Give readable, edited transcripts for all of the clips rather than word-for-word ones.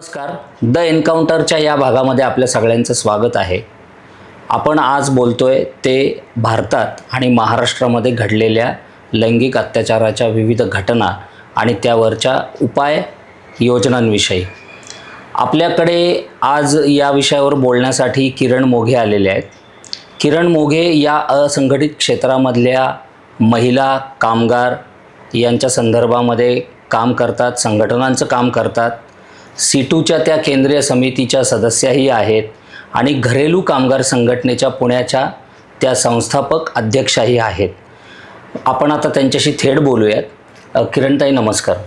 नमस्कार. द एन्काउंटरच्या या भागामध्ये आपल्या सगळ्यांचं स्वागत आहे. आपण आज बोलतोय ते भारतात आणि महाराष्ट्रामध्ये घडलेल्या लैंगिक अत्याचाराच्या विविध घटना आणि त्यावरच्या उपाय योजनांविषयी. आपल्याकडे आज या विषयावर बोलण्यासाठी किरण मोघे आलेले आहेत. किरण मोघे या असंघटित क्षेत्रामधल्या महिला कामगार यांच्या संदर्भामध्ये काम करतात, संघटनांचं काम करतात. सीटूच्या त्या केंद्रीय समितीच्या सदस्याही आहेत आणि घरेलू कामगार संघटनेच्या पुण्याच्या त्या संस्थापक अध्यक्षाही आहेत. आपण आता त्यांच्याशी थेट बोलूयात. किरणताई नमस्कार.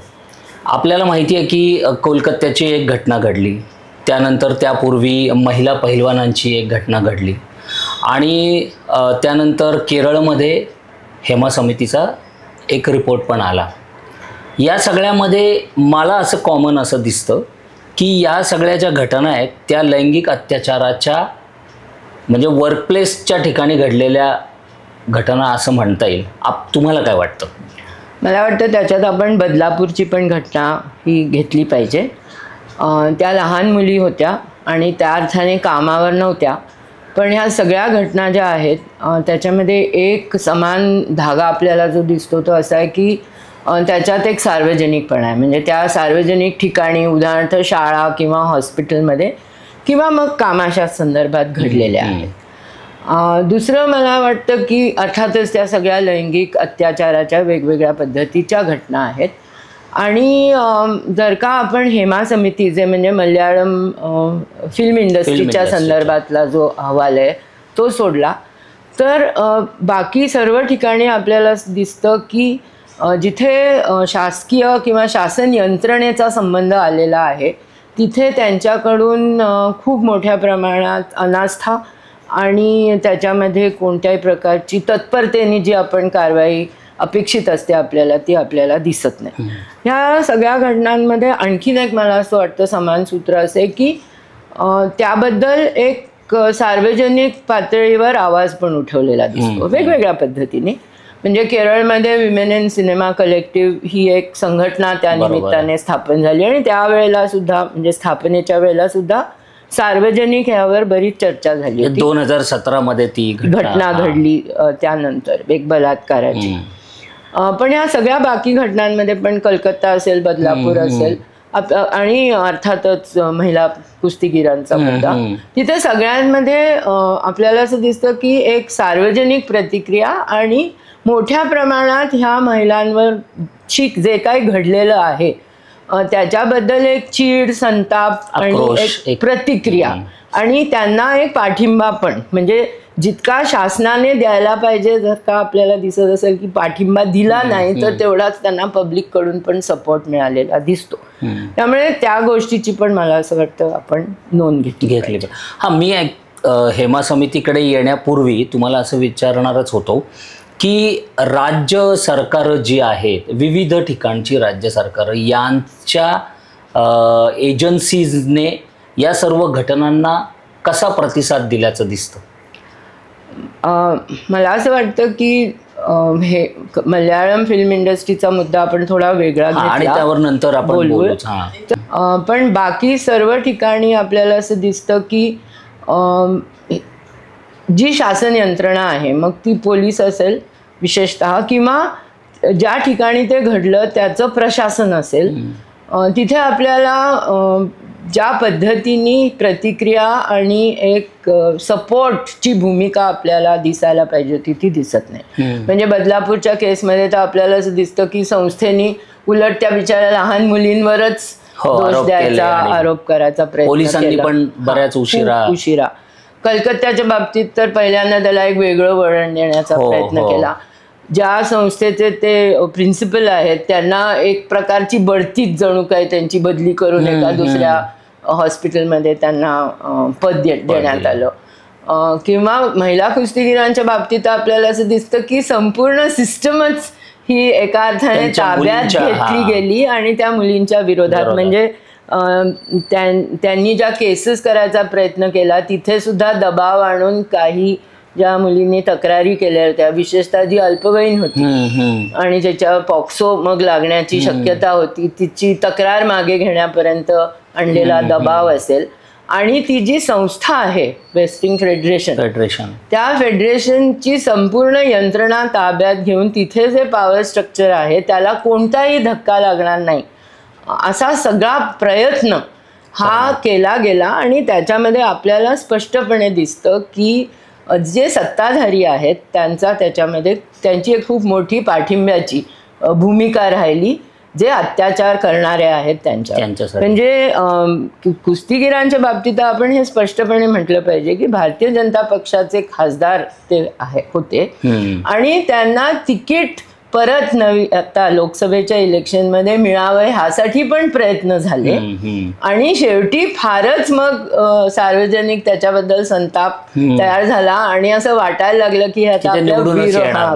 आपल्याला माहिती आहे की कोलकात्याची एक घटना घडली, त्यानंतर त्यापूर्वी महिला पहिलवानांची एक घटना घडली आणि त्यानंतर केरळमध्ये हेमा समितीचा एक रिपोर्ट पण आला. या सगळ्यामध्ये मला असं कॉमन असं दिसतं की या सगळ्या ज्या घटना आहेत त्या लैंगिक अत्याचाराच्या म्हणजे वर्कप्लेसच्या ठिकाणी घडलेल्या घटना असं म्हणता येईल. तुम्हाला काय वाटतं? मला वाटतं त्याच्यात आपण बदलापूरची पण घटना ही घेतली पाहिजे. त्या लहान मुली होत्या आणि त्या अर्थाने कामावर नव्हत्या, पण ह्या सगळ्या घटना ज्या आहेत त्याच्यामध्ये एक समान धागा आपल्याला जो दिसतो तो असा आहे की त्याच्यात एक सार्वजनिकपणा आहे. म्हणजे त्या सार्वजनिक ठिकाणी उदाहरणार्थ शाळा किंवा हॉस्पिटलमध्ये किंवा मग कामाच्या संदर्भात घडलेल्या आहेत. दुसरं मला वाटतं की अर्थातच त्या सगळ्या लैंगिक अत्याचाराच्या वेगवेगळ्या पद्धतीच्या घटना आहेत आणि जर का आपण हेमा समिती जे म्हणजे मल्याळम फिल्म इंडस्ट्रीच्या संदर्भातला जो अहवाल आहे तो सोडला तर बाकी सर्व ठिकाणी आपल्याला दिसतं की जिथे शासकीय किंवा शासन यंत्रणेचा संबंध आलेला आहे तिथे त्यांच्याकडून खूप मोठ्या प्रमाणात अनास्था आणि त्याच्यामध्ये कोणत्याही प्रकारची तत्परतेने जी आपण कारवाई अपेक्षित असते आपल्याला ती आपल्याला दिसत नाही. ह्या सगळ्या घटनांमध्ये आणखीन एक मला असं वाटतं समान सूत्र असे की त्याबद्दल एक सार्वजनिक पातळीवर आवाज पण उठवलेला दिसतो वेगवेगळ्या पद्धतीने. म्हणजे केरळमध्ये विमेन इन सिनेमा कलेक्टिव्ह ही एक संघटना त्या निमित्ताने स्थापन झाली आणि त्यावेळेला सुद्धा म्हणजे स्थापनेच्या वेळेला सुद्धा सार्वजनिक ह्यावर बरीच चर्चा झाली. 2017 मध्ये ती घटना घडली त्यानंतर एक बलात्काराची. पण ह्या सगळ्या बाकी घटनांमध्ये पण कलकत्ता असेल, बदलापूर असेल आणि अर्थातच महिला कुस्तीगिरांचा मुद्दा, तिथे सगळ्यांमध्ये आपल्याला असं दिसतं की एक सार्वजनिक प्रतिक्रिया आणि मोठ्या प्रमाणात ह्या महिलांवर जे काही घडलेलं आहे त्याच्याबद्दल एक चीड, संताप आणि एक प्रतिक्रिया आणि त्यांना एक पाठिंबा पण. म्हणजे जितका शासनाने द्यायला पाहिजे जर का आपल्याला दिसत असेल की पाठिंबा दिला नाही तर तेवढाच त्यांना पब्लिक कडून पण सपोर्ट मिळालेला दिसतो. त्यामुळे त्या गोष्टीची पण मला असं वाटतं आपण नोंद घेतली. मी हेमा समितीकडे येण्यापूर्वी तुम्हाला असं विचारणारच होतो की राज्य सरकार जी आहेत, विविध ठिकाणची राज्य सरकार यांच्या एजन्सीजने या सर्व घटनांना कसा प्रतिसाद दिल्याचं दिसतं? मला असं वाटतं की हे मल्याळम फिल्म इंडस्ट्रीचा मुद्दा आपण थोडा वेगळा घेतला आणि त्यावर नंतर आपण बोलू. पण बाकी सर्व ठिकाणी आपल्याला असं दिसतं की जी शासन यंत्रणा आहे, मग ती पोलीस असेल विशेषतः किंवा ज्या ठिकाणी ते घडलं त्याचं प्रशासन असेल, तिथे आपल्याला ज्या पद्धतीने प्रतिक्रिया आणि एक सपोर्टची भूमिका आपल्याला दिसायला पाहिजे होती ती दिसत नाही. म्हणजे बदलापूरच्या केसमध्ये तर आपल्याला असं दिसतं की संस्थेने उलट त्या बिचाऱ्या लहान मुलींवरच दोष द्यायचा, आरोप करायचा प्रयत्न केला पण बऱ्याच उशिरा. कलकत्त्याच्या बाबतीत तर पहिल्यांदा त्याला एक वेगळं वळण देण्याचा प्रयत्न केला. ज्या संस्थेचे ते प्रिन्सिपल आहेत त्यांना एक प्रकारची बढतीच जणू काय त्यांची बदली करून एका दुसऱ्या हॉस्पिटलमध्ये त्यांना पद देण्यात आलं. किंवा महिला कुस्तीगिरांच्या बाबतीत आपल्याला असं दिसतं की संपूर्ण सिस्टमच ही एका अर्थाने ताब्यात घेतली गेली आणि त्या मुलींच्या विरोधात. म्हणजे त्यांनी ज्या केसेस करायचा प्रयत्न केला तिथे सुद्धा दबाव आणून काही ज्या मुलींनी तक्रारी केल्या होत्या, विशेषतः जी अल्पवयीन होती आणि ज्याच्या पॉक्सो मग लागण्याची शक्यता होती, तिची तक्रार मागे घेण्यापर्यंत आणलेला दबाव असेल, आणि ती जी संस्था आहे रेस्लिंग फेडरेशन, त्या फेडरेशनची संपूर्ण यंत्रणा ताब्यात घेऊन तिथे जे पॉवर स्ट्रक्चर आहे त्याला कोणताही धक्का लागणार नाही असा सगळा प्रयत्न हा केला गेला. आणि त्याच्यामध्ये आपल्याला स्पष्टपणे दिसतं की जे सत्ताधारी आहेत त्याच्यामध्ये त्यांची एक खूप मोठी पाठिंब्याची भूमिका राहिली, जे अत्याचार करणारे आहेत त्यांच्या. म्हणजे कुस्तीगिरांच्या बाबतीत आपण हे स्पष्टपणे म्हटलं पाहिजे की भारतीय जनता पक्षाचे खासदार ते होते आणि त्यांना तिकीट परत आता लोकसभेच्या इलेक्शनमध्ये मिळावं ह्यासाठी पण प्रयत्न झाले आणि शेवटी फारच मग सार्वजनिक त्याच्याबद्दल संताप तयार झाला आणि असं वाटायला लागलं की आता आपल्या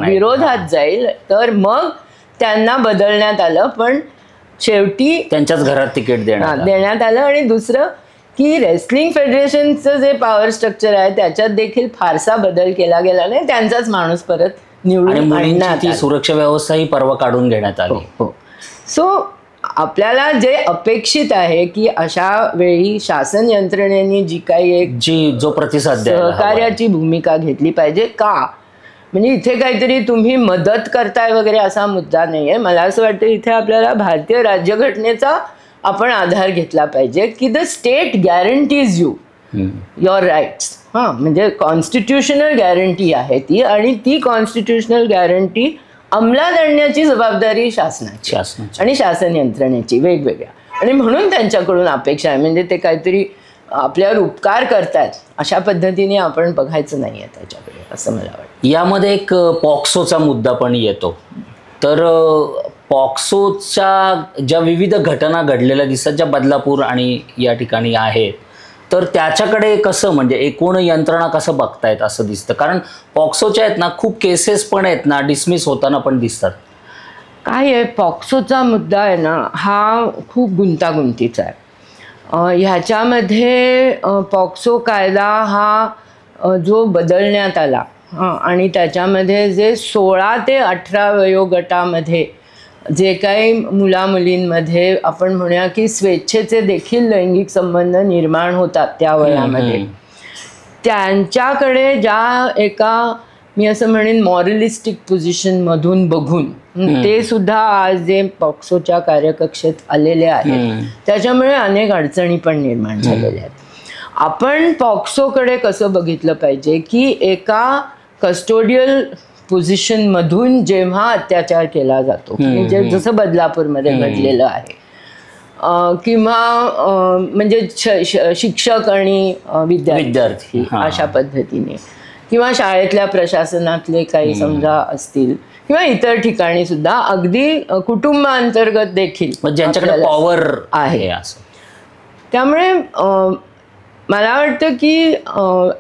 विरोधात जाईल, तर मग त्यांना बदलण्यात आलं. पण शेवटी त्यांच्याच घरात तिकीट देण्यात आलं. आणि दुसरं की रेस्लिंग फेडरेशनचं जे पॉवर स्ट्रक्चर आहे त्याच्यात देखील फारसा बदल केला गेला नाही, त्यांचाच माणूस परत निवडून आणण्यात आला. सुरक्षा व्यवस्था ही परवा काढून घेण्यात आली. सो आपल्याला जे अपेक्षित आहे की अशा वेळी शासन यंत्रणेने जी काही एक जो प्रतिसाद सहकार्याची भूमिका घेतली पाहिजे. का म्हणजे इथे काहीतरी तुम्ही मदत करताय वगैरे असा मुद्दा नाहीये. मला असं वाटतं इथे आपल्याला भारतीय राज्यघटनेचा आपण आधार घेतला पाहिजे की the state guarantees you your rights. म्हणजे कॉन्स्टिट्युशनल गॅरंटी आहे ती, आणि ती कॉन्स्टिट्युशनल गॅरंटी अंमलात आणण्याची जबाबदारी शासनाची आणि शासन यंत्रणेची वेगवेगळ्या. आणि म्हणून त्यांच्याकडून अपेक्षा आहे, म्हणजे ते काहीतरी आपल्यावर उपकार करतात अशा पद्धतीने आपण बघायचं नाहीये त्याच्याकडे, असं मला वाटतं. यामध्ये एक पॉक्सोचा मुद्दा पण येतो. तर पॉक्सोच्या ज्या विविध घटना घडलेल्या दिसतात, ज्या बदलापूर आणि या ठिकाणी आहेत, तर त्याच्याकडे कसं म्हणजे एकूण यंत्रणा कसं बघतायत असं दिसतं? कारण पॉक्सोच्या आहेत ना खूप केसेस पण आहेत ना डिसमिस होताना पण दिसतात. काय आहे, पॉक्सोचा मुद्दा आहे ना हा खूप गुंतागुंतीचा आहे. ह्याच्यामध्ये पॉक्सो कायदा हा जो बदलण्यात आला आणि त्याच्यामध्ये जे 16 ते 18 वयोगटामध्ये जे काही मुलामुलींमध्ये आपण म्हणूया की स्वेच्छेचे देखील लैंगिक संबंध निर्माण होतात त्या वयामध्ये, त्यांच्याकडे ज्या एका मी असं म्हणेन मॉरलिस्टिक पोझिशनमधून बघून ते सुद्धा आज जे पॉक्सोच्या कार्यकक्षेत आलेले आहेत त्याच्यामुळे अनेक अडचणी पण निर्माण झालेल्या आहेत. आपण पॉक्सोकडे कसं बघितलं पाहिजे की एका कस्टोडियल पोझिशनमधून जेव्हा अत्याचार केला जातो, म्हणजे जसं बदलापूरमध्ये घडलेलं आहे, किंवा म्हणजे शिक्षक आणि विद्यार्थी अशा पद्धतीने, किंवा शाळेतल्या प्रशासनातले काही समजा असतील, किंवा इतर ठिकाणी सुद्धा अगदी कुटुंबांतर्गत देखील ज्यांच्याकडे पॉवर आहे असं. त्यामुळे मला वाटतं की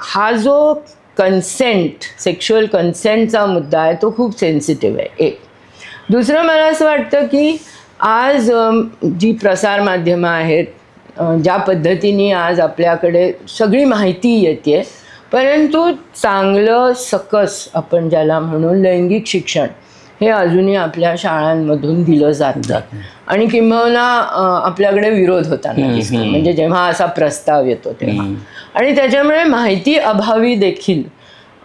हा जो कन्सेंट, सेक्शुअल कन्सेंटचा मुद्दा आहे तो खूप सेन्सिटिव्ह आहे. एक दुसरं मला असं वाटतं की आज जी प्रसारमाध्यमं आहेत, ज्या पद्धतीने आज आपल्याकडे सगळी माहिती येते, परंतु चांगलं सकस आपण ज्याला म्हणून लैंगिक शिक्षण हे अजूनही आपल्या शाळांमधून दिलं जातं आणि किंबहुना आपल्याकडे विरोध होताना दिसतो, म्हणजे जेव्हा असा प्रस्ताव येतो तेव्हा. आणि त्याच्यामुळे माहिती अभावी देखील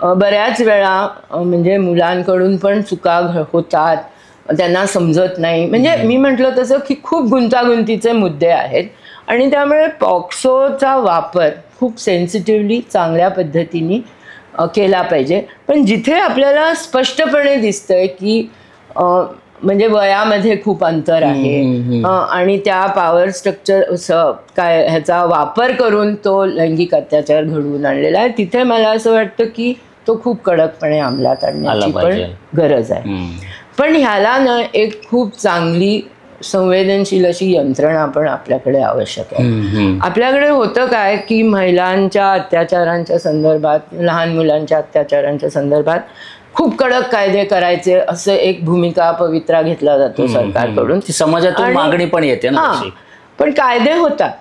बऱ्याच वेळा म्हणजे मुलांकडून पण चुका होतात, त्यांना समजत नाही. म्हणजे मी म्हटलं तसं की खूप गुंतागुंतीचे मुद्दे आहेत आणि त्यामुळे पॉक्सोचा वापर खूप सेन्सिटिव्हली चांगल्या पद्धतीने केला पाहिजे. पण जिथे आपल्याला स्पष्टपणे दिसतंय की म्हणजे वयामध्ये खूप अंतर आहे आणि त्या पॉवर स्ट्रक्चर काय ह्याचा वापर करून तो लैंगिक अत्याचार घडवून आणलेला आहे, तिथे मला असं वाटतं की तो खूप कडकपणे अंमलात आणण्याची पण गरज आहे. पण ह्याला ना एक खूप चांगली संवेदनशील अशी यंत्रणा पण आपल्याकडे आवश्यक आहे. आपल्याकडे होतं काय की महिलांच्या अत्याचारांच्या संदर्भात, लहान मुलांच्या अत्याचारांच्या संदर्भात खूप कडक कायदे करायचे असं एक भूमिका पवित्रा घेतला जातो सरकारकडून. समाजातून मागणी पण येते ना. पण कायदे होतात,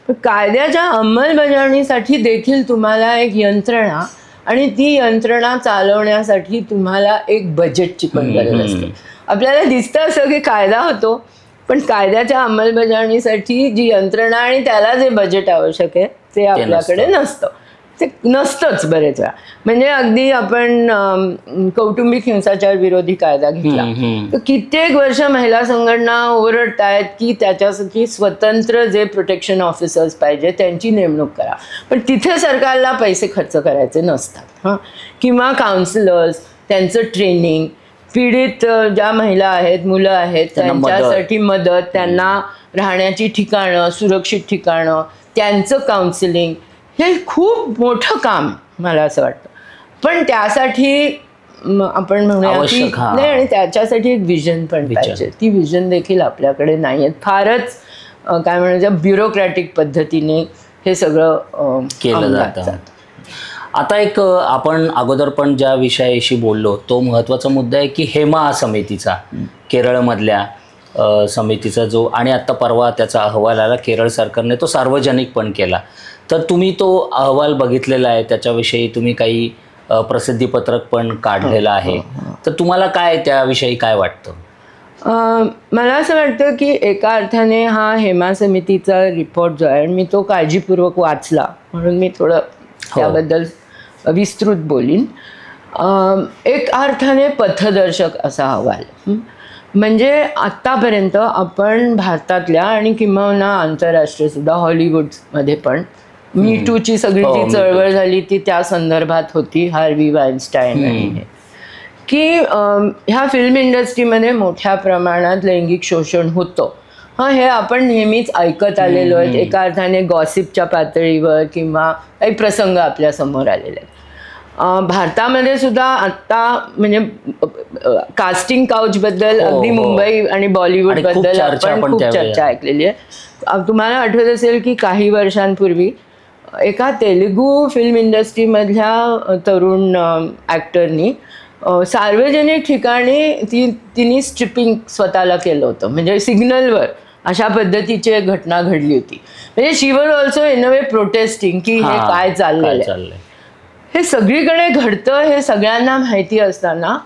पण कायद्याच्या अंमलबजावणीसाठी देखील तुम्हाला एक यंत्रणा आणि ती यंत्रणा चालवण्यासाठी तुम्हाला एक बजेटची पण गरज असते. आपल्याला दिसतं असं की कायदा होतो, पण कायद्याच्या अंमलबजावणीसाठी जी यंत्रणा आणि त्याला जे बजेट आवश्यक आहे ते आपल्याकडे नसतं. ते नसतंच बरेच वेळा. म्हणजे अगदी आपण कौटुंबिक हिंसाचार विरोधी कायदा घेतला तर कित्येक वर्ष महिला संघटना ओरडत आहेत की त्याच्यासाठी स्वतंत्र जे प्रोटेक्शन ऑफिसर्स पाहिजे त्यांची नेमणूक करा, पण तिथे सरकारला पैसे खर्च करायचे नसतात. किंवा काउन्सिलर्स, त्यांचं ट्रेनिंग, पीडित ज्या महिला आहेत, मुलं आहेत त्यांच्यासाठी मदत, त्यांना राहण्याची ठिकाणं, सुरक्षित ठिकाणं, त्यांचं काउन्सिलिंग, हे खूप मोठं काम मला असं वाटतं. पण त्यासाठी आपण म्हणूया की नाही, आणि त्याच्यासाठी एक विजन पण पाहिजे. ती विजन देखील आपल्याकडे नाही आहे. फारच काय म्हणायचं ब्युरोक्रॅटिक पद्धतीने हे सगळं केलं जातं. आता एक आपण अगोदर पण ज्या विषयाशी बोललो तो महत्त्वाचा मुद्दा आहे की हेमा समितीचा, केरळमधल्या समितीचा जो, आणि आत्ता परवा त्याचा अहवाल आला, केरळ सरकारने तो सार्वजनिक पण केला. तर तुम्ही तो अहवाल बघितलेला आहे, त्याच्याविषयी तुम्ही काही प्रसिद्धीपत्रक पण काढलेलं आहे. तर तुम्हाला काय त्याविषयी काय वाटतं? मला असं वाटतं की एका अर्थाने हा हेमा समितीचा रिपोर्ट जो आहे मी तो काळजीपूर्वक वाचला, म्हणून मी थोडं त्याबद्दल विस्तृत बोलीन. एक अर्थाने पथदर्शक असा अहवाल. म्हणजे आत्तापर्यंत आपण भारतातल्या आणि किंबहुना आंतरराष्ट्रीय सुद्धा हॉलिवूडमध्ये पण मी टूची सगळी जी चळवळ झाली ती त्या संदर्भात होती, हार्वी वाइनस्टाईन आणि की ह्या फिल्म इंडस्ट्रीमध्ये मोठ्या प्रमाणात लैंगिक शोषण होतं. हे आपण नेहमीच ऐकत आलेलो आहेत. एका अर्थाने गॉसिपच्या पातळीवर किंवा काही प्रसंग आपल्या समोर आलेले आहेत. भारतामध्ये सुद्धा आत्ता म्हणजे कास्टिंग काउचबद्दल अगदी मुंबई आणि बॉलिवूडबद्दल आपण खूप चर्चा ऐकलेली आहे. तुम्हाला आठवत असेल की काही वर्षांपूर्वी एका तेलुगू फिल्म इंडस्ट्रीमधल्या तरुण ॲक्टरनी सार्वजनिक ठिकाणी तिने स्ट्रिपिंग स्वतःला केलं होतं. म्हणजे सिग्नलवर अशा पद्धतीची एक घटना घडली होती. म्हणजे she was also in a way protesting की हे काय चाललंय. हे सगळीकडे घडतं हे सगळ्यांना माहिती असताना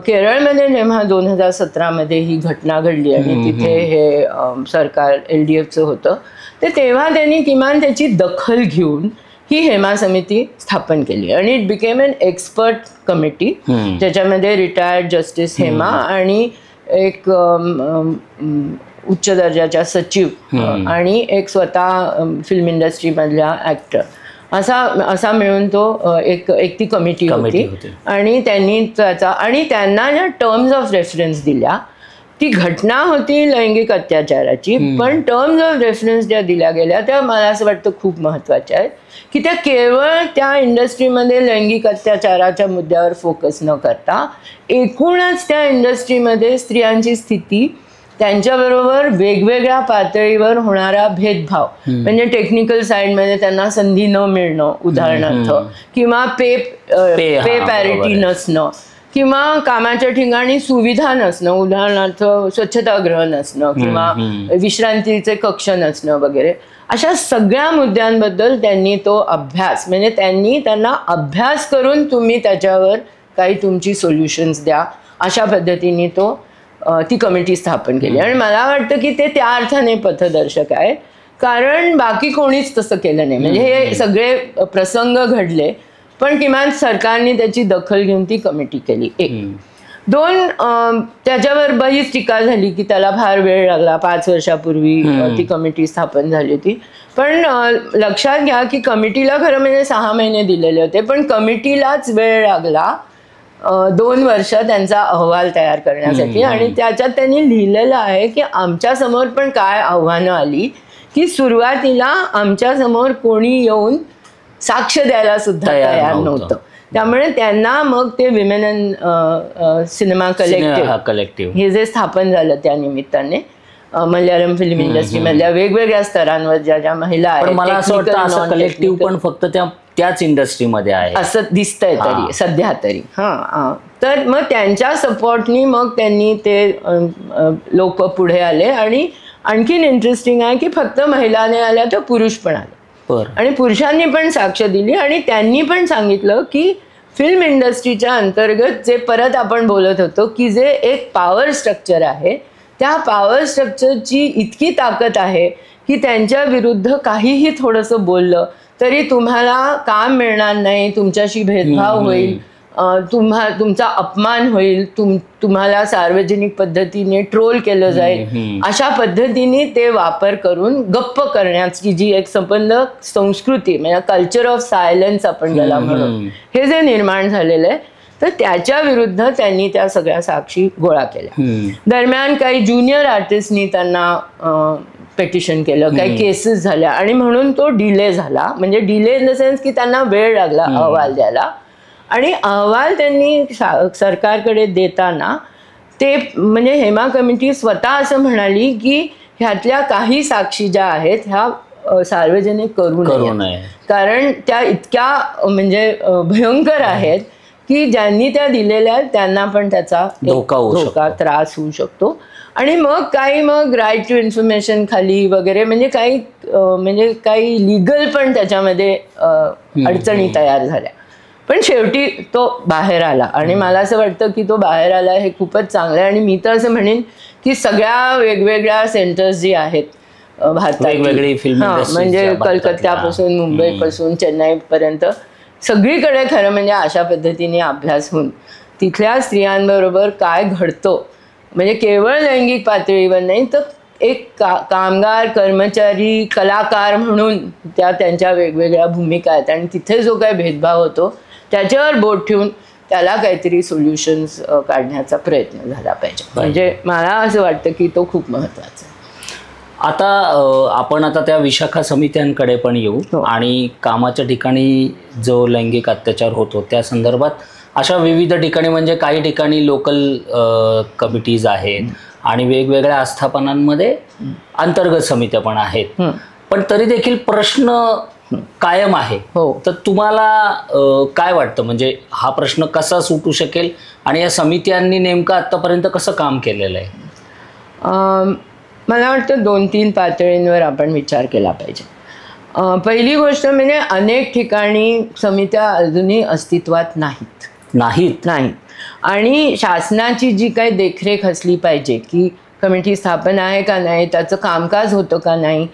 केरळमध्ये जेव्हा 2017 ही घटना घडली आणि तिथे हे सरकार LDFचं होतं, तर तेव्हा त्यांनी किमान त्याची दखल घेऊन ही हेमा समिती स्थापन केली आणि it became an expert committee, ज्याच्यामध्ये रिटायर्ड जस्टिस हेमा आणि एक उच्च दर्जाच्या सचिव आणि एक स्वतः फिल्म इंडस्ट्रीमधल्या ॲक्टर असा मिळून तो एक ती कमिटी होती. आणि त्यांनी त्याचा आणि त्यांना ज्या टर्म्स ऑफ रेफरन्स दिल्या, ती घटना होती लैंगिक अत्याचाराची, पण टर्म्स ऑफ रेफरन्स ज्या दिल्या गेल्या त्या मला असं वाटतं खूप महत्त्वाच्या आहेत की त्या केवळ त्या इंडस्ट्रीमध्ये लैंगिक अत्याचाराच्या मुद्द्यावर फोकस न करता एकूणच त्या इंडस्ट्रीमध्ये स्त्रियांची स्थिती, त्यांच्याबरोबर वेगवेगळ्या पातळीवर होणारा भेदभाव, म्हणजे टेक्निकल साईडमध्ये त्यांना संधी न मिळणं उदाहरणार्थ, किंवा पे पॅरिटी नसणं, किंवा कामाच्या ठिकाणी सुविधा नसणं उदाहरणार्थ स्वच्छतागृह नसणं किंवा विश्रांतीचे कक्ष नसणं वगैरे, अशा सगळ्या मुद्द्यांबद्दल त्यांनी तो अभ्यास, म्हणजे त्यांना अभ्यास करून तुम्ही त्याच्यावर काही तुमची सोल्युशन्स द्या अशा पद्धतीने ती कमिटी स्थापन केली. आणि मला वाटतं की ते त्या अर्थाने पथदर्शक आहे, कारण बाकी कोणीच तसं केलं नाही. म्हणजे हे सगळे प्रसंग घडले पण किमान सरकारने त्याची दखल घेऊन ती कमिटी केली. 2 त्याच्यावर बरीच टीका झाली की त्याला फार वेळ लागला. 5 वर्षापूर्वी ती कमिटी स्थापन झाली होती. पण लक्षात घ्या की कमिटीला खरं म्हणजे 6 महिने दिलेले होते, पण कमिटीलाच वेळ लागला 2 वर्ष त्यांचा अहवाल तयार करण्यासाठी. आणि त्याच्यात त्यांनी लिहिलेलं आहे की आमच्या समोर पण काय आव्हानं आली की सुरुवातीला आमच्या समोर कोणी येऊन साक्ष द्यायला सुद्धा तयार नव्हतं. त्यामुळे त्यांना मग ते विमेन इन सिनेमा कलेक्टिव्ह हे जे स्थापन झालं त्या निमित्ताने मल्याळम फिल्म इंडस्ट्रीमधल्या वेगवेगळ्या स्तरांवर ज्या महिला आहेत, मला असं वाटतं असं कलेक्टिव्ह पण फक्त त्याच इंडस्ट्रीमध्ये आहे असं दिसतंय तरी सध्या तरी. तर मग त्यांच्या सपोर्टनी मग त्यांनी ते लोक पुढे आले. आणि आणखीन इंटरेस्टिंग आहे की फक्त महिला नाही आल्या तर पुरुष पण आले. आणि पुरुषांनी पण साक्ष दिली आणि त्यांनी पण सांगितलं की फिल्म इंडस्ट्रीच्या अंतर्गत जे परत आपण बोलत होतो की जे एक पॉवर स्ट्रक्चर आहे, त्या पॉवर स्ट्रक्चरची इतकी ताकद आहे की त्यांच्या विरुद्ध काहीही थोडंसं बोललं तरी तुम्हाला काम मिळणार नाही, तुमच्याशी भेदभाव होईल, तुमचा अपमान होईल, तुम्हाला सार्वजनिक पद्धतीने ट्रोल केलं जाईल, अशा पद्धतीने ते वापर करून गप्प करण्याची जी एक संबंध संस्कृती म्हणजे कल्चर ऑफ सायलन्स आपण ज्याला म्हणून हे जे निर्माण झालेलं आहे, तर त्याच्या विरुद्ध त्यांनी त्या सगळ्या साक्षी गोळा केल्या. दरम्यान काही ज्युनियर आर्टिस्टनी त्यांना पेटिशन केलं, काही केसेस झाल्या आणि म्हणून तो डिले झाला. म्हणजे डिले इन द सेन्स की त्यांना वेळ लागला अहवाल द्यायला. आणि अहवाल त्यांनी सरकारकडे देताना ते म्हणजे हेमा कमिटी स्वतः असं म्हणाली की ह्यातल्या काही साक्षी ज्या आहेत ह्या सार्वजनिक करू नये, कारण त्या इतक्या म्हणजे भयंकर आहेत की ज्यांनी त्या दिलेल्या आहेत त्यांना पण त्याचा धोका त्रास होऊ शकतो. आणि मग राईट टू इन्फॉर्मेशन खाली वगैरे म्हणजे काही लिगल पण त्याच्यामध्ये अडचणी तयार झाल्या. पण शेवटी तो बाहेर आला आणि मला असं वाटतं की तो बाहेर आला हे खूपच चांगलं आहे. आणि मी तर असं म्हणेन की सगळ्या वेगवेगळ्या सेंटर्स जी आहेत भारतात, म्हणजे कलकत्त्यापासून मुंबईपासून चेन्नईपर्यंत सगळीकडे खरं म्हणजे अशा पद्धतीने अभ्यास होऊन तिथल्या स्त्रियांबरोबर काय घडतं, म्हणजे केवळ लैंगिक पातळीवर नाही तर एक कामगार, कर्मचारी, कलाकार म्हणून त्यांच्या वेगवेगळ्या भूमिका आहेत आणि तिथे जो काही भेदभाव होतो त्याच्यावर बोट ठेवून त्याला काहीतरी सोल्युशन्स काढण्याचा प्रयत्न झाला पाहिजे. म्हणजे मला असं वाटतं की तो खूप महत्त्वाचा आहे. आपण आता त्या विशाखा समित्यांकडे पण येऊ आणि कामाच्या ठिकाणी जो लैंगिक अत्याचार होतो त्या संदर्भात अशा विविध ठिकाणी म्हणजे काही ठिकाणी लोकल कमिटीज आहेत आणि वेगवेगळ्या आस्थापनांमध्ये अंतर्गत समित्या पण आहेत, पण तरी देखील प्रश्न कायम आहे. तर तुम्हाला काय वाटतं, म्हणजे हा प्रश्न कसा सुटू शकेल आणि या समित्यांनी नेमकं आतापर्यंत कसं काम केलेलं आहे? मला वाटतं 2-3 पातळींवर आपण विचार केला पाहिजे. पहिली गोष्ट म्हणजे अनेक ठिकाणी समित्या अजूनही अस्तित्वात नाहीत आणि शासनाची जी काही देखरेख असली पाहिजे की कमिटी स्थापन आहे का नाही, त्याचं कामकाज होतं का नाही,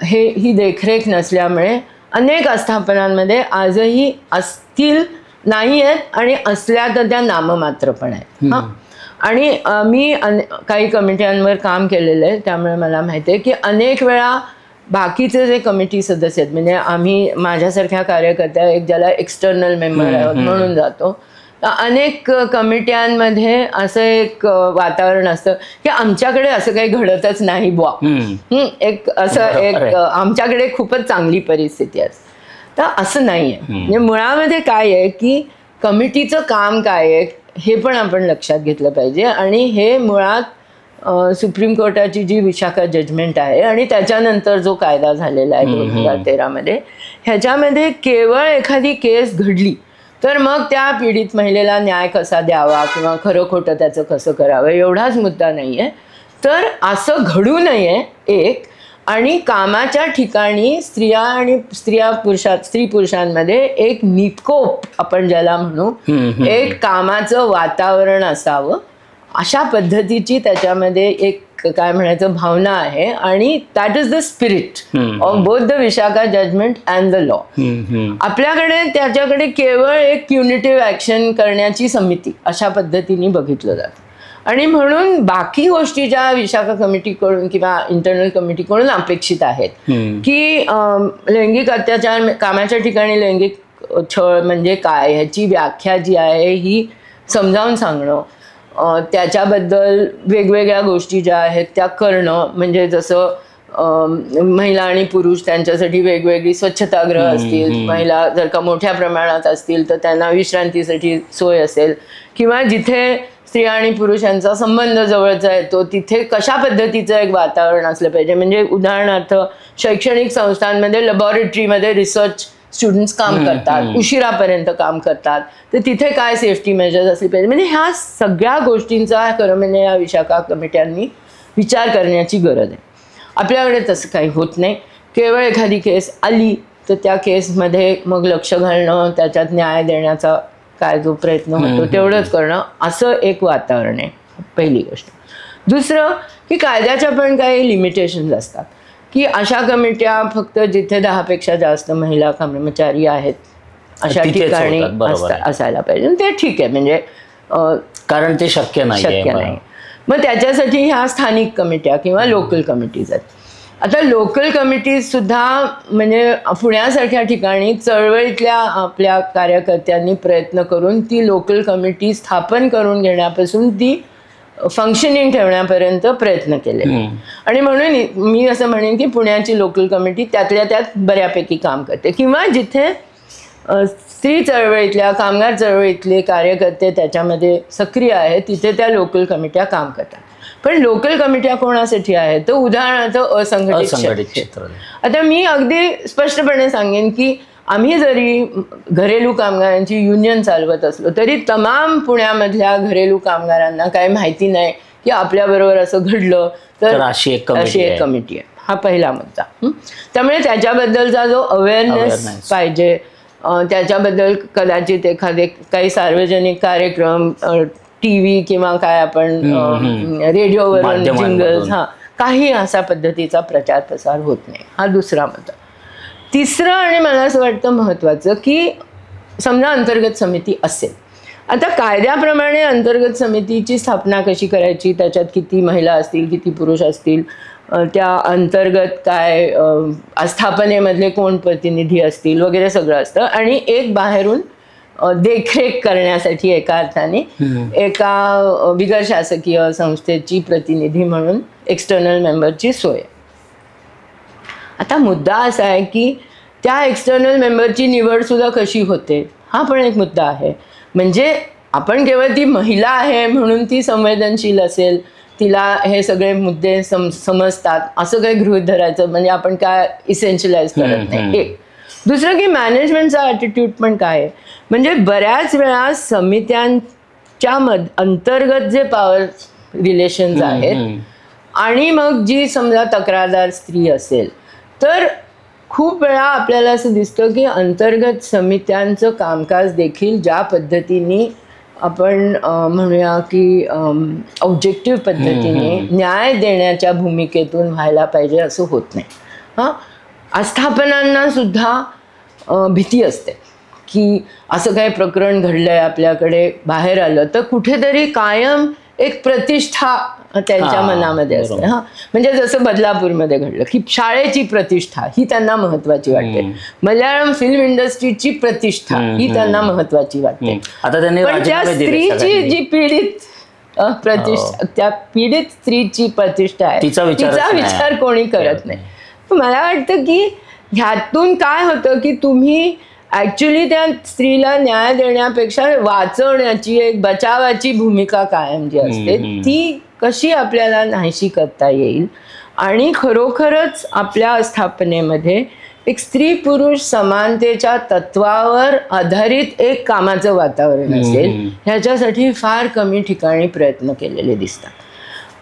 ही देखरेख नसल्यामुळे अनेक आस्थापनांमध्ये आजही असतील नाही आहेत आणि असल्या तर त्या नाममात्र पण आहेत. आणि मी काही कमिट्यांवर काम केलेलं आहे त्यामुळे मला माहिती आहे की अनेक वेळा बाकीचे जे कमिटी सदस्य आहेत, म्हणजे आम्ही माझ्यासारख्या कार्यकर्त्या एक ज्याला एक्सटर्नल मेंबर आहोत म्हणून जातो, अनेक कमिट्यांमध्ये असं एक वातावरण असतं की आमच्याकडे असं काही घडतच नाही बुवा, एक आमच्याकडे खूपच चांगली परिस्थिती असते. तर असं नाही आहे. म्हणजे मुळामध्ये काय आहे की कमिटीचं काम काय आहे हे पण आपण लक्षात घेतलं पाहिजे. आणि हे मुळात सुप्रीम कोर्टाची जी विशाखा जजमेंट आहे आणि त्याच्यानंतर जो कायदा झालेला आहे 2013 मध्ये, ह्याच्यामध्ये केवळ एखादी केस घडली तर मग त्या पीडित महिलेला न्याय कसा द्यावा किंवा खरं खोटं त्याचं कसं करावं एवढाच मुद्दा नाही आहे. तर असं घडू नये एक, आणि कामाच्या ठिकाणी स्त्री पुरुषांमध्ये एक निकोप आपण ज्याला म्हणू, एक कामाचं वातावरण असावं अशा पद्धतीची त्याच्यामध्ये एक काय म्हणायचं भावना आहे. आणि that is the spirit of both the Vishakha judgment and the law. आपल्याकडे त्याच्याकडे केवळ एक प्युनिटिव्ह ऍक्शन करण्याची समिती अशा पद्धतीने बघितलं जातं. आणि म्हणून बाकी गोष्टी ज्या विशाखा कमिटीकडून किंवा इंटरनल कमिटीकडून अपेक्षित आहेत की लैंगिक अत्याचार, कामाच्या ठिकाणी लैंगिक छळ म्हणजे काय ह्याची व्याख्या जी आहे ही समजावून सांगणं, त्याच्याबद्दल वेगवेगळ्या गोष्टी ज्या आहेत त्या करणं, म्हणजे जसं महिला आणि पुरुष त्यांच्यासाठी वेगवेगळी स्वच्छतागृह असतील, महिला जर का मोठ्या प्रमाणात असतील तर त्यांना विश्रांतीसाठी सोय असेल, किंवा जिथे स्त्रिया आणि पुरुषांचा संबंध जवळचा येतो तिथे कशा पद्धतीचं एक वातावरण असलं पाहिजे. म्हणजे उदाहरणार्थ शैक्षणिक संस्थांमध्ये लॅबॉरेटरीमध्ये रिसर्च स्टुडंट्स काम करतात, उशिरापर्यंत काम करतात, तर तिथे काय सेफ्टी मेजर्स असले पाहिजे. म्हणजे ह्या सगळ्या गोष्टींचा खरं म्हणजे या विशाखा कमिट्यांनी विचार करण्याची गरज आहे. आपल्याकडे तसं काही होत नाही. केवळ एखादी केस आली तर त्या केसमध्ये मग लक्ष घालणं, त्याच्यात न्याय देण्याचा काय जो प्रयत्न होतो तेवढंच करणं, असं एक वातावरण आहे, पहिली गोष्ट. दुसरं की कायद्याच्या पण काही लिमिटेशन्स असतात की अशा कमिट्या फक्त जिथे 10 पेक्षा जास्त महिला कर्मचारी आहेत अशा ठिकाणी असायला पाहिजे. ते ठीक आहे, म्हणजे कारण ते शक्य नाही. मग त्याच्यासाठी ह्या स्थानिक कमिट्या किंवा लोकल कमिटीज आहेत. आता लोकल कमिटीज सुद्धा म्हणजे पुण्यासारख्या ठिकाणी चळवळीतल्या आपल्या कार्यकर्त्यांनी प्रयत्न करून ती लोकल कमिटी स्थापन करून घेण्यापासून ती फंक्शनिंग ठेवण्यापर्यंत प्रयत्न केले. आणि म्हणून मी असं म्हणेन की पुण्याची लोकल कमिटी त्यातल्या त्यात बऱ्यापैकी काम करते. किंवा जिथे स्त्री चळवळीतल्या, कामगार चळवळीतले कार्यकर्ते त्याच्यामध्ये सक्रिय आहेत तिथे त्या लोकल कमिट्या काम करतात. पण लोकल कमिट्या कोणासाठी आहेत तर उदाहरणार्थ असंघटित क्षेत्र. आता मी अगदी स्पष्टपणे सांगेन की आम्ही जरी घरेलू कामगारांची युनियन चालवत असलो तरी तमाम पुण्यामधल्या घरेलू कामगारांना काही माहिती नाही की आपल्याबरोबर असं घडलं तर अशी एक कमिटी आहे. हा पहिला मुद्दा. त्यामुळे त्याच्याबद्दलचा जो अवेअरनेस पाहिजे, त्याच्याबद्दल कदाचित एखादे काही सार्वजनिक कार्यक्रम TV किंवा काय आपण रेडिओवरून जिंगल्स काही अशा पद्धतीचा प्रचार प्रसार होत नाही. हा दुसरा मुद्दा. तिसरं आणि मला असं वाटतं महत्त्वाचं की समजा अंतर्गत समिती असेल, आता कायद्याप्रमाणे अंतर्गत समितीची स्थापना कशी करायची, त्याच्यात किती महिला असतील, किती पुरुष असतील, त्या अंतर्गत काय आस्थापनेमधले कोण प्रतिनिधी असतील वगैरे सगळं असतं. आणि एक बाहेरून देखरेख करण्यासाठी एका अर्थाने एका बिगर शासकीय संस्थेची प्रतिनिधी म्हणून एक्सटर्नल मेंबरची सोय. आता मुद्दा असा आहे की त्या एक्सटर्नल मेंबरची निवड सुद्धा कशी होते हा पण एक मुद्दा आहे. म्हणजे आपण केवळ ती महिला आहे म्हणून ती संवेदनशील असेल, तिला हे सगळे मुद्दे समजतात असं काही गृहीत धरायचं म्हणजे आपण काय इसेन्शियलाइज करत नाही. एक. दुसरं की मॅनेजमेंटचा ॲटिट्यूड पण काय आहे, म्हणजे बऱ्याच वेळा समित्यांच्या अंतर्गत जे पॉवर रिलेशन्स आहेत आणि मग जी समजा तक्रारदार स्त्री असेल तर खूप वेळा आपल्याला असं दिसतं की अंतर्गत समित्यांचं कामकाज देखील ज्या पद्धतीने आपण म्हणूया की ऑब्जेक्टिव्ह पद्धतीने न्याय देण्याच्या भूमिकेतून व्हायला पाहिजे असं होत नाही. आस्थापनांना सुद्धा भीती असते की असं काही प्रकरण घडलंय आपल्याकडे बाहेर आलं तर कुठेतरी कायम एक प्रतिष्ठा त्यांच्या मनामध्ये असते. म्हणजे जसं बदलापूरमध्ये घडलं की शाळेची प्रतिष्ठा ही त्यांना महत्वाची वाटते, मल्याळम फिल्म इंडस्ट्रीची प्रतिष्ठा ही त्यांना महत्वाची वाटते. पण त्या स्त्रीची जी पीडित प्रतिष्ठा, त्या पीडित स्त्रीची प्रतिष्ठा आहे तिचा विचार कोणी करत नाही. मला वाटतं की ह्यातून काय होतं की तुम्ही ॲक्च्युली त्या स्त्रीला न्याय देण्यापेक्षा वाचवण्याची एक बचावाची भूमिका कायम जी असते ती कशी आपल्याला नाहीशी करता येईल आणि खरोखरच आपल्या स्थापनेमध्ये एक स्त्री पुरुष समानतेच्या तत्वावर आधारित एक कामाचं वातावरण असेल ह्याच्यासाठी फार कमी ठिकाणी प्रयत्न केलेले दिसतात.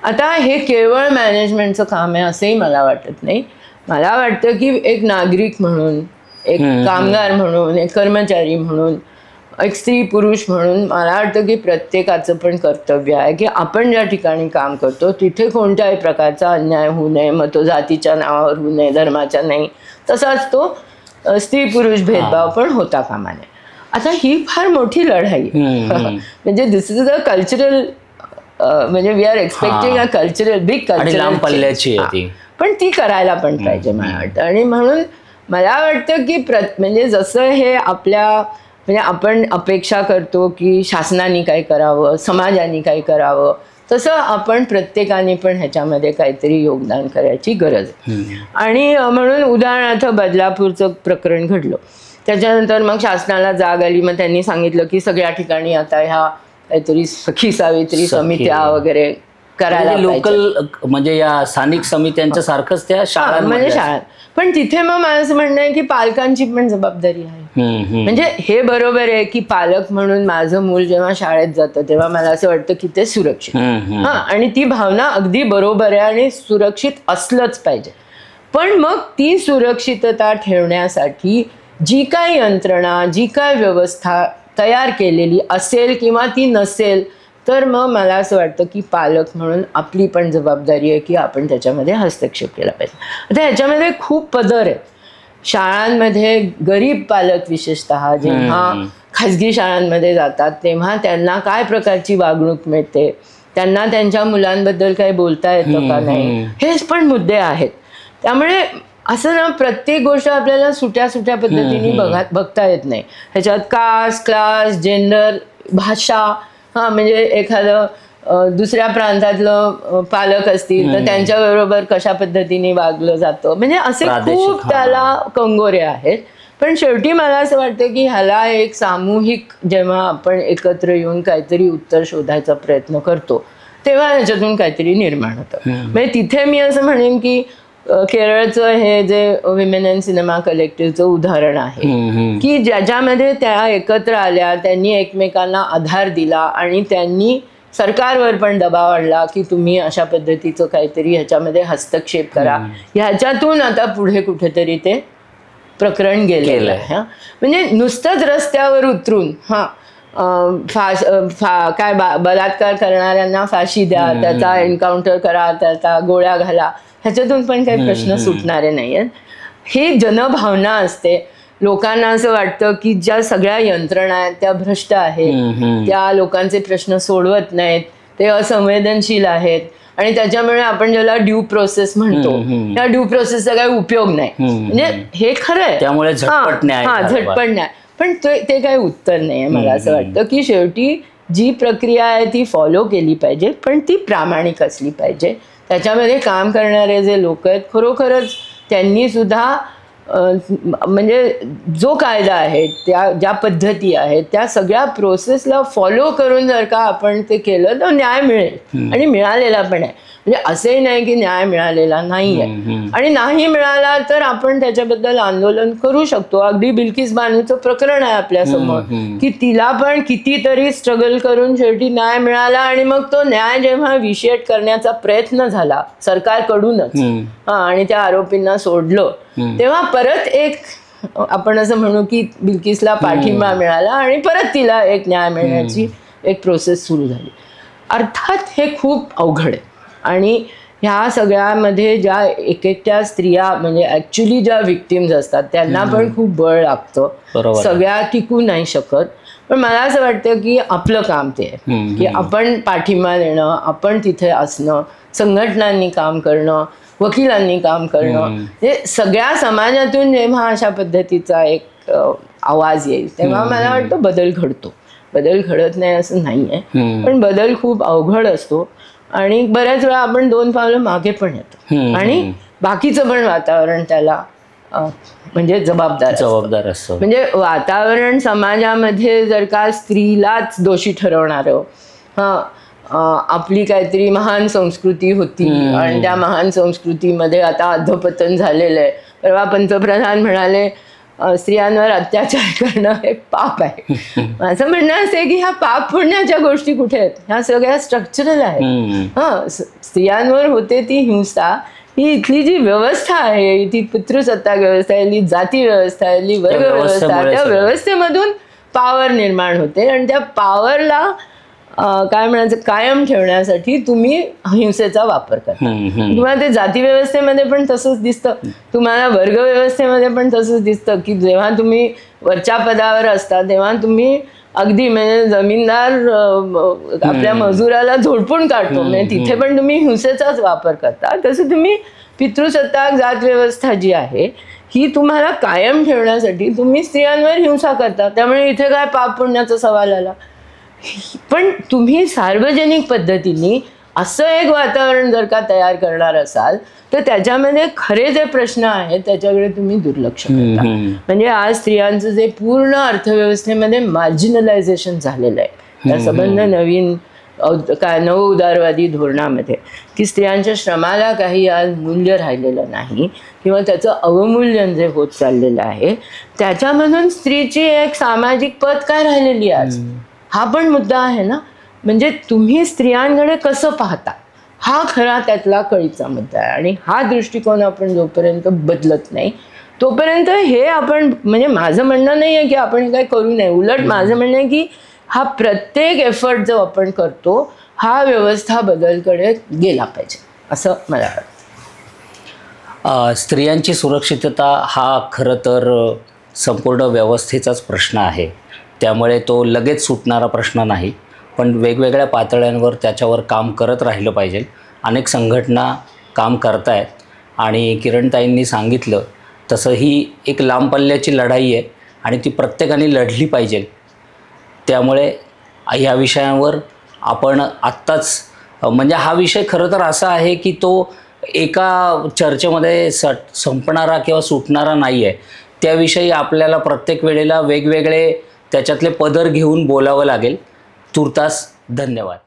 आता हे केवळ मॅनेजमेंटचं काम आहे असंही मला वाटत नाही. मला वाटतं की एक नागरिक म्हणून, एक कामगार म्हणून, एक कर्मचारी म्हणून, एक स्त्री पुरुष म्हणून मला वाटतं की प्रत्येकाचं पण कर्तव्य आहे की आपण ज्या ठिकाणी काम करतो तिथे कोणत्याही प्रकारचा अन्याय होऊ नये, मग तो जातीच्या नावावर होऊ नये, धर्माच्या नाही, तसाच तो स्त्री पुरुष भेदभाव पण होता कामा नये. आता ही फार मोठी लढाई म्हणजे दिस इज अ कल्चरल, म्हणजे we are expecting a cultural big cultural, पण ती करायला पण पाहिजे मला वाटतं. आणि म्हणून मला वाटतं की म्हणजे जसं हे आपल्या म्हणजे आपण अपेक्षा करतो की शासनाने काय करावं, समाजाने काय करावं, तसं आपण प्रत्येकाने पण ह्याच्यामध्ये काहीतरी योगदान करायची गरज आहे. आणि म्हणून उदाहरणार्थ बदलापूरचं प्रकरण घडलं त्याच्यानंतर मग शासनाला जाग आली, मग त्यांनी सांगितलं की सगळ्या ठिकाणी आता ह्या काहीतरी सखी सावित्री समित्या वगैरे करायला लोकल म्हणजे या स्थानिक समित्यांच्या सारखंच त्या शाळा म्हणजे शाळा. पण तिथे मग मला असं म्हणणं आहे की पालकांची पण जबाबदारी आहे. म्हणजे हे बरोबर आहे की पालक म्हणून माझं मूल जेव्हा शाळेत जातं तेव्हा मला असं वाटतं की ते सुरक्षित, आणि ती भावना अगदी बरोबर आहे आणि सुरक्षित असलंच पाहिजे. पण मग ती सुरक्षितता ठेवण्यासाठी जी काही यंत्रणा, जी काय व्यवस्था तयार केलेली असेल किंवा ती नसेल, तर मग मला असं वाटतं की पालक म्हणून आपली पण जबाबदारी आहे की आपण त्याच्यामध्ये हस्तक्षेप केला पाहिजे. आता ह्याच्यामध्ये खूप पदर आहेत. शाळांमध्ये गरीब पालक विशेषतः जेव्हा खाजगी शाळांमध्ये जातात तेव्हा त्यांना काय प्रकारची वागणूक मिळते, त्यांना त्यांच्या मुलांबद्दल काही बोलता येतं का नाही, हेच पण मुद्दे आहेत. त्यामुळे असं ना प्रत्येक गोष्ट आपल्याला सुट्या सुट्या पद्धतीने बघता येत नाही. ह्याच्यात कास्ट, क्लास, जेंडर, भाषा, म्हणजे एखादं दुसऱ्या प्रांतातलं पालक असतील तर त्यांच्याबरोबर कशा पद्धतीने वागलं जातं, म्हणजे असे खूप त्याला कंगोरे आहेत. पण शेवटी मला असं वाटतं की ह्याला एक सामूहिक जेव्हा आपण एकत्र येऊन काहीतरी उत्तर शोधायचा प्रयत्न करतो तेव्हा ह्याच्यातून काहीतरी निर्माण होतं. म्हणजे तिथे मी असं म्हणेन की केरळचं हे जे विमेन इन सिनेमा कलेक्टिव्हचं उदाहरण आहे की ज्याच्यामध्ये त्या एकत्र आल्या, त्यांनी एकमेकांना आधार दिला आणि त्यांनी सरकारवर पण दबाव आणला की तुम्ही अशा पद्धतीचं काहीतरी ह्याच्यामध्ये हस्तक्षेप करा. ह्याच्यातून आता पुढे कुठेतरी ते प्रकरण गेलेलं आहे. म्हणजे नुसतंच रस्त्यावर उतरून काय बलात्कार करणाऱ्यांना फाशी द्या, त्याचा एन्काउंटर करा, त्याचा गोळ्या घाला, ह्याच्यातून पण काही प्रश्न सुटणारे नाही आहेत. ही जनभावना असते. लोकांना असं वाटतं की ज्या सगळ्या यंत्रणा आहेत त्या भ्रष्ट आहेत, त्या लोकांचे प्रश्न सोडवत नाहीत, ते असंवेदनशील आहेत आणि त्याच्यामुळे आपण ज्याला ड्यू प्रोसेस म्हणतो त्या ड्यू प्रोसेसचा काही उपयोग नाही. म्हणजे हे खरं आहे, त्यामुळे झटपट न्याय, पण ते काही उत्तर नाही आहे. मला असं वाटतं की शेवटी जी प्रक्रिया आहे ती फॉलो केली पाहिजे, पण ती प्रामाणिक असली पाहिजे. त्याच्यामध्ये काम करणारे जे लोक आहेत खरोखरच त्यांनी सुद्धा म्हणजे जो कायदा आहे, त्या ज्या पद्धती आहेत त्या सगळ्या प्रोसेसला फॉलो करून जर का आपण ते केलं तर न्याय मिळेल आणि मिळालेला पण आहे. म्हणजे असंही नाही की न्याय मिळालेला नाही आहे, आणि नाही मिळाला तर आपण त्याच्याबद्दल आंदोलन करू शकतो. अगदी बिल्किस बानोचं प्रकरण आहे आपल्यासमोर की तिला पण कितीतरी स्ट्रगल करून शेवटी न्याय मिळाला आणि मग तो न्याय जेव्हा विशेट करण्याचा प्रयत्न झाला सरकारकडूनच आणि त्या आरोपींना सोडलं तेव्हा परत एक आपण असं म्हणू की बिल्किसला पाठिंबा मिळाला आणि परत तिला एक न्याय मिळण्याची एक प्रोसेस सुरू झाली. अर्थात हे खूप अवघड आहे आणि ह्या सगळ्यामध्ये ज्या एकट्या स्त्रिया म्हणजे ॲक्च्युली ज्या विक्टिम्स असतात त्यांना पण खूप बळ लागतं, सगळ्या टिकू नाही शकत. पण मला असं वाटतं की आपलं काम ते आहे की आपण पाठिंबा देणं, आपण तिथे असणं, संघटनांनी काम करणं, वकिलांनी काम करणं, हे सगळ्या समाजातून जेव्हा अशा पद्धतीचा एक आवाज येईल तेव्हा मला वाटतं बदल घडतो. बदल घडत नाही असं नाही आहे, पण बदल खूप अवघड असतो आणि बऱ्याच वेळा आपण 2 पावलं मागे पण येतो आणि बाकीचं पण वातावरण त्याला म्हणजे जबाबदार असतं. म्हणजे वातावरण समाजामध्ये जर का स्त्रीलाच दोषी ठरवणारं, आपली काहीतरी महान संस्कृती होती आणि त्या महान संस्कृतीमध्ये आता अधपतन झालेलं आहे. परवा पंतप्रधान म्हणाले स्त्रियांवर अत्याचार करणं हे पाप आहे. माझं म्हणणं असं आहे की ह्या पाप पुण्याच्या गोष्टी कुठे आहेत, ह्या सगळ्या स्ट्रक्चरल आहेत. स्त्रियांवर होते ती हिंसा, ही इथली जी व्यवस्था आहे, ती पितृसत्ताक व्यवस्था आहे, इथली जाती व्यवस्था आहे, इथली वर्ग व्यवस्था, त्या व्यवस्थेमधून पॉवर निर्माण होते आणि त्या पॉवरला काय म्हणायचं कायम ठेवण्यासाठी तुम्ही हिंसेचा वापर करता. तुम्हाला ते जाती व्यवस्थेमध्ये पण तसंच दिसतं, तुम्हाला वर्ग व्यवस्थेमध्ये पण तसंच दिसतं की जेव्हा तुम्ही वरच्या पदावर असता तेव्हा तुम्ही अगदी म्हणजे जमीनदार आपल्या मजुराला झोडपून काढतो, म्हणजे तिथे पण तुम्ही हिंसेचाच वापर करता. तसं तुम्ही पितृसत्ताक जात व्यवस्था जी आहे ही तुम्हाला कायम ठेवण्यासाठी तुम्ही स्त्रियांवर हिंसा करता. त्यामुळे इथे काय पाप पुण्याचा सवाल आला. पण तुम्ही सार्वजनिक पद्धतीने असं एक वातावरण जर का तयार करणार असाल तर त्याच्यामध्ये खरे जे प्रश्न आहेत त्याच्याकडे तुम्ही दुर्लक्ष करता. म्हणजे आज स्त्रियांचं जे पूर्ण अर्थव्यवस्थेमध्ये मार्जिनलायझेशन झालेलं आहे त्या संबंध नवीन नव उदारवादी धोरणामध्ये, की स्त्रियांच्या श्रमाला काही आज मूल्य राहिलेलं नाही किंवा त्याचं अवमूल्यन जे होत चाललेलं आहे, त्याच्यामधून स्त्रीची एक सामाजिक पत काय राहिलेली आज, हा पण मुद्दा आहे ना. म्हणजे तुम्ही स्त्रियांकडे कसं पाहता हा खरा त्यातला कळीचा मुद्दा आहे. आणि हा दृष्टिकोन आपण जोपर्यंत बदलत नाही तोपर्यंत हे आपण, म्हणजे माझं म्हणणं नाही आहे की आपण हे काय करू नये, उलट माझं म्हणणं आहे की हा प्रत्येक एफर्ट जो आपण करतो हा व्यवस्था बदलकडे गेला पाहिजे असं मला वाटतं. स्त्रियांची सुरक्षितता हा खरं तर संपूर्ण व्यवस्थेचाच प्रश्न आहे. त्यामुळे तो लगेच सुटणारा प्रश्न नाही, पण वेगवेगळ्या पातळ्यांवर त्याच्यावर काम करत राहिलं पाहिजे. अनेक संघटना काम करत आहेत आणि किरणताईंनी सांगितलं तसं ही एक लांब पल्ल्याची लढाई आहे आणि ती प्रत्येकाने लढली पाहिजे. त्यामुळे ह्या विषयांवर आपण आत्ताच, म्हणजे हा विषय खरं तर असा आहे की तो एका चर्चेमध्ये संपणारा किंवा सुटणारा नाही आहे. त्याविषयी आपल्याला प्रत्येक वेळेला वेगवेगळे त्याच्यातले पदर घेऊन बोलावं लागेल. तूर्तास धन्यवाद.